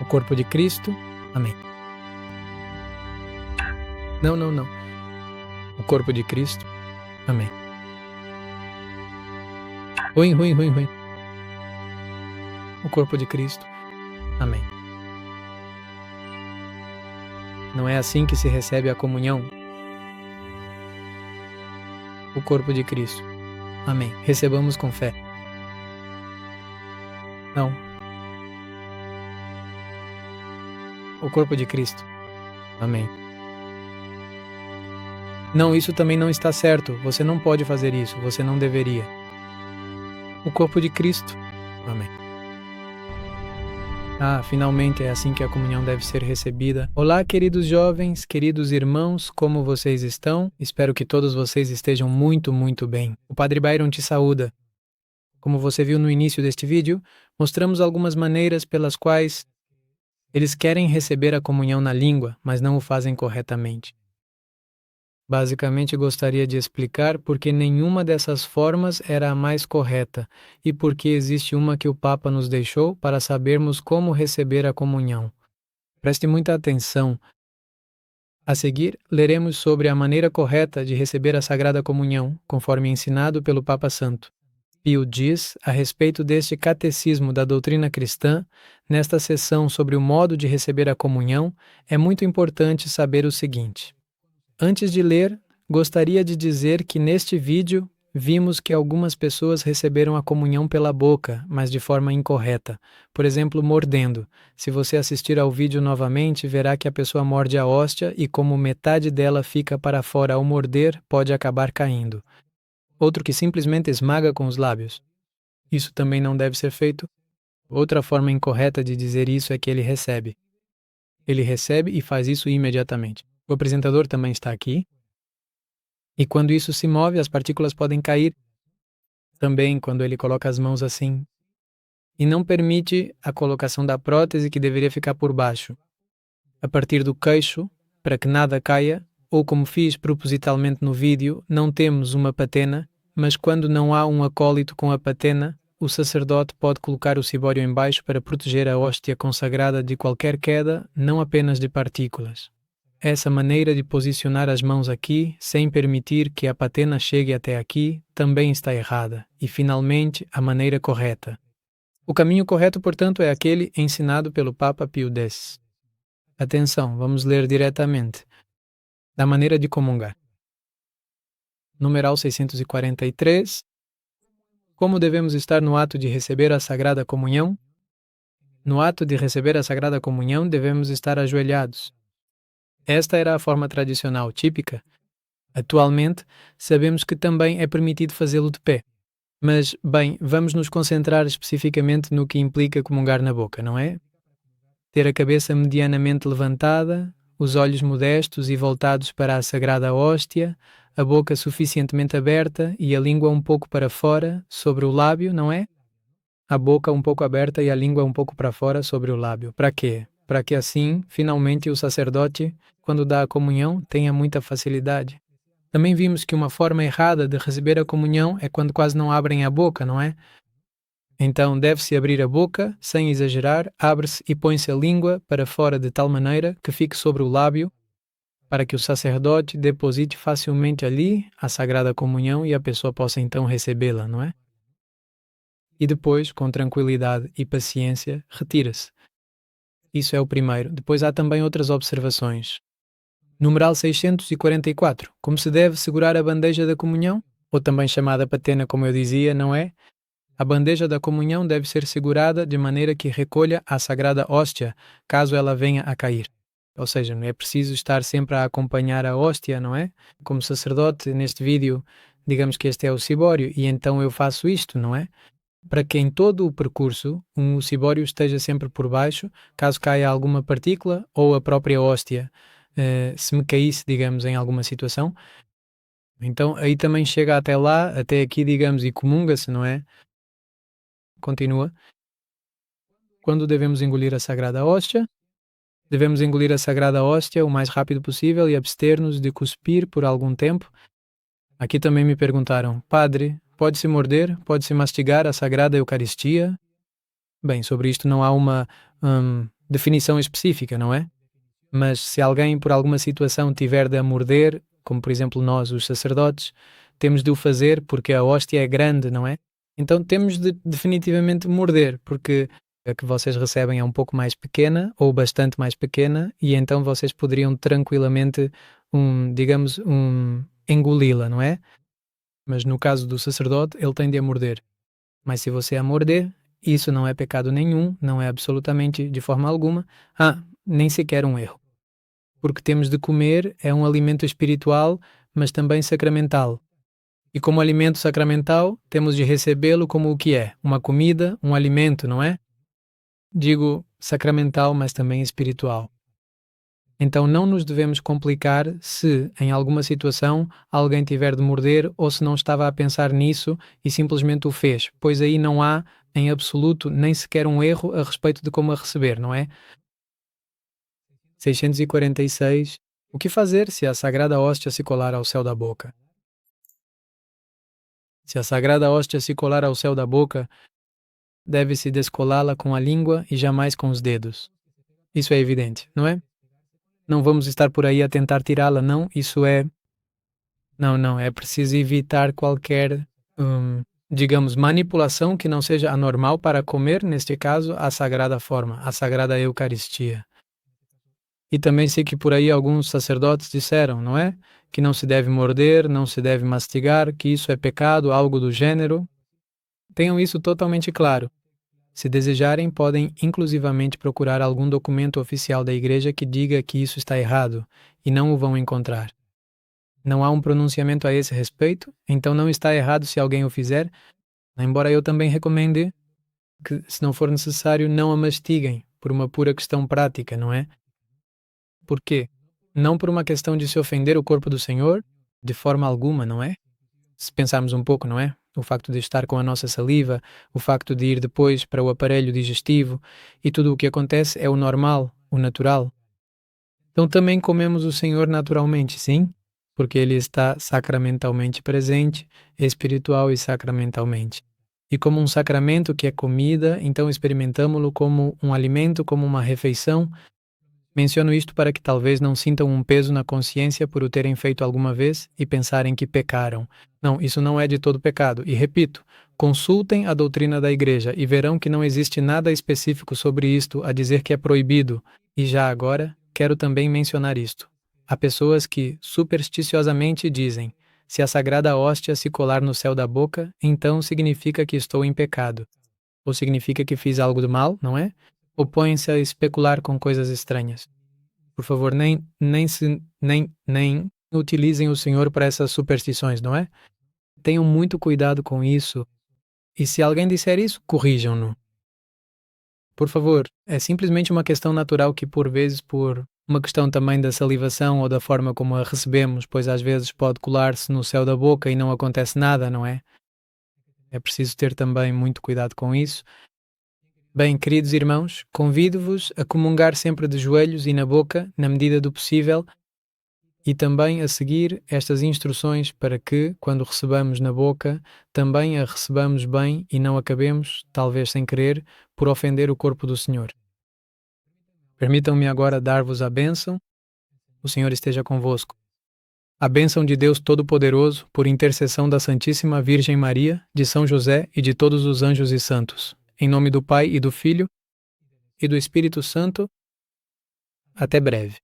corpo de Cristo. Amém. Não. O corpo de Cristo. Amém. Ruim. O corpo de Cristo. Amém. Não é assim que se recebe a comunhão? O corpo de Cristo. Amém. Recebamos com fé. Não. O corpo de Cristo. Amém. Não, isso também não está certo. Você não pode fazer isso. Você não deveria. O corpo de Cristo. Amém. Finalmente é assim que a comunhão deve ser recebida. Olá, queridos jovens, queridos irmãos, como vocês estão? Espero que todos vocês estejam muito bem. O Padre Byron te saúda. Como você viu no início deste vídeo, mostramos algumas maneiras pelas quais eles querem receber a comunhão na língua, mas não o fazem corretamente. Basicamente, gostaria de explicar por que nenhuma dessas formas era a mais correta e por que existe uma que o Papa nos deixou para sabermos como receber a comunhão. Preste muita atenção. A seguir, leremos sobre a maneira correta de receber a Sagrada Comunhão, conforme ensinado pelo Papa Santo. Pio diz, a respeito deste catecismo da doutrina cristã, nesta sessão sobre o modo de receber a comunhão, é muito importante saber o seguinte. Antes de ler, gostaria de dizer que neste vídeo vimos que algumas pessoas receberam a comunhão pela boca, mas de forma incorreta. Por exemplo, mordendo. Se você assistir ao vídeo novamente, verá que a pessoa morde a hóstia e como metade dela fica para fora ao morder, pode acabar caindo. Outro que simplesmente esmaga com os lábios. Isso também não deve ser feito. Outra forma incorreta de dizer isso é que ele recebe. Ele recebe e faz isso imediatamente. O apresentador também está aqui. E quando isso se move, as partículas podem cair também quando ele coloca as mãos assim. E não permite a colocação da prótese que deveria ficar por baixo. A partir do queixo, para que nada caia, ou como fiz propositalmente no vídeo, não temos uma patena, mas quando não há um acólito com a patena, o sacerdote pode colocar o cibório embaixo para proteger a hóstia consagrada de qualquer queda, não apenas de partículas. Essa maneira de posicionar as mãos aqui, sem permitir que a patena chegue até aqui, também está errada. E, finalmente, a maneira correta. O caminho correto, portanto, é aquele ensinado pelo Papa Pio X. Atenção, vamos ler diretamente. Da maneira de comungar. Numeral 643. Como devemos estar no ato de receber a Sagrada Comunhão? No ato de receber a Sagrada Comunhão, devemos estar ajoelhados. Esta era a forma tradicional, típica. Atualmente, sabemos que também é permitido fazê-lo de pé. Mas, bem, vamos nos concentrar especificamente no que implica comungar na boca, não é? Ter a cabeça medianamente levantada, os olhos modestos e voltados para a Sagrada Hóstia, a boca suficientemente aberta e a língua um pouco para fora, sobre o lábio, não é? A boca um pouco aberta e a língua um pouco para fora, sobre o lábio. Para quê? Para que assim, finalmente, o sacerdote, quando dá a comunhão, tenha muita facilidade. Também vimos que uma forma errada de receber a comunhão é quando quase não abrem a boca, não é? Então deve-se abrir a boca, sem exagerar, abre-se e põe-se a língua para fora de tal maneira que fique sobre o lábio, para que o sacerdote deposite facilmente ali a Sagrada Comunhão e a pessoa possa então recebê-la, não é? E depois, com tranquilidade e paciência, retira-se. Isso é o primeiro. Depois há também outras observações. Numeral 644. Como se deve segurar a bandeja da comunhão? Ou também chamada patena, como eu dizia, não é? A bandeja da comunhão deve ser segurada de maneira que recolha a Sagrada Hóstia, caso ela venha a cair. Ou seja, não é preciso estar sempre a acompanhar a hóstia, não é? Como sacerdote, neste vídeo, digamos que este é o cibório, e então eu faço isto, não é? Para que em todo o percurso o cibório esteja sempre por baixo, caso caia alguma partícula ou a própria hóstia, se me caísse, digamos, em alguma situação. Então aí também chega até lá, até aqui, digamos, e comunga-se, não é? Continua. Quando devemos engolir a Sagrada Hóstia? Devemos engolir a Sagrada Hóstia o mais rápido possível e abster-nos de cuspir por algum tempo. Aqui também me perguntaram, Padre, pode-se morder, pode-se mastigar a Sagrada Eucaristia? Bem, sobre isto não há uma definição específica, não é? Mas se alguém por alguma situação tiver de a morder, como por exemplo nós, os sacerdotes, temos de o fazer porque a hóstia é grande, não é? Então temos de definitivamente morder, porque a que vocês recebem é um pouco mais pequena ou bastante mais pequena e então vocês poderiam tranquilamente, digamos, engoli-la, não é? Mas no caso do sacerdote, ele tem de a morder. Mas se você a morder, isso não é pecado nenhum, não é absolutamente de forma alguma, nem sequer um erro. Porque temos de comer é um alimento espiritual, mas também sacramental. E como alimento sacramental, temos de recebê-lo como o que é, uma comida, um alimento, não é? Digo sacramental, mas também espiritual. Então não nos devemos complicar se, em alguma situação, alguém tiver de morder ou se não estava a pensar nisso e simplesmente o fez, pois aí não há, em absoluto, nem sequer um erro a respeito de como a receber, não é? 646. O que fazer se a sagrada hóstia se colar ao céu da boca? Se a sagrada hóstia se colar ao céu da boca, deve-se descolá-la com a língua e jamais com os dedos. Isso é evidente, não é? Não vamos estar por aí a tentar tirá-la, não. Isso é. Não. É preciso evitar qualquer, digamos, manipulação que não seja anormal para comer, neste caso, a sagrada forma, a sagrada Eucaristia. E também sei que por aí alguns sacerdotes disseram, não é? Que não se deve morder, não se deve mastigar, que isso é pecado, algo do gênero. Tenham isso totalmente claro. Se desejarem, podem inclusivamente procurar algum documento oficial da Igreja que diga que isso está errado, e não o vão encontrar. Não há um pronunciamento a esse respeito, então não está errado se alguém o fizer, embora eu também recomende que, se não for necessário, não a mastiguem, por uma pura questão prática, não é? Por quê? Não por uma questão de se ofender o corpo do Senhor, de forma alguma, não é? Se pensarmos um pouco, não é? O facto de estar com a nossa saliva, o facto de ir depois para o aparelho digestivo e tudo o que acontece é o normal, o natural. Então também comemos o Senhor naturalmente, sim, porque Ele está sacramentalmente presente, espiritual e sacramentalmente. E como um sacramento que é comida, então experimentamo-lo como um alimento, como uma refeição. Menciono isto para que talvez não sintam um peso na consciência por o terem feito alguma vez e pensarem que pecaram. Não, isso não é de todo pecado. E repito, consultem a doutrina da Igreja e verão que não existe nada específico sobre isto a dizer que é proibido. E já agora, quero também mencionar isto. Há pessoas que supersticiosamente dizem: se a sagrada hóstia se colar no céu da boca, então significa que estou em pecado. Ou significa que fiz algo de mal, não é? Ou põem-se a especular com coisas estranhas. Por favor, nem utilizem o Senhor para essas superstições, não é? Tenham muito cuidado com isso. E se alguém disser isso, corrijam-no. Por favor, é simplesmente uma questão natural que, por vezes, por uma questão também da salivação ou da forma como a recebemos, pois às vezes pode colar-se no céu da boca e não acontece nada, não é? É preciso ter também muito cuidado com isso. Bem, queridos irmãos, convido-vos a comungar sempre de joelhos e na boca, na medida do possível, e também a seguir estas instruções para que, quando recebamos na boca, também a recebamos bem e não acabemos, talvez sem querer, por ofender o corpo do Senhor. Permitam-me agora dar-vos a bênção. O Senhor esteja convosco. A bênção de Deus Todo-Poderoso, por intercessão da Santíssima Virgem Maria, de São José e de todos os anjos e santos. Em nome do Pai e do Filho e do Espírito Santo. Até breve.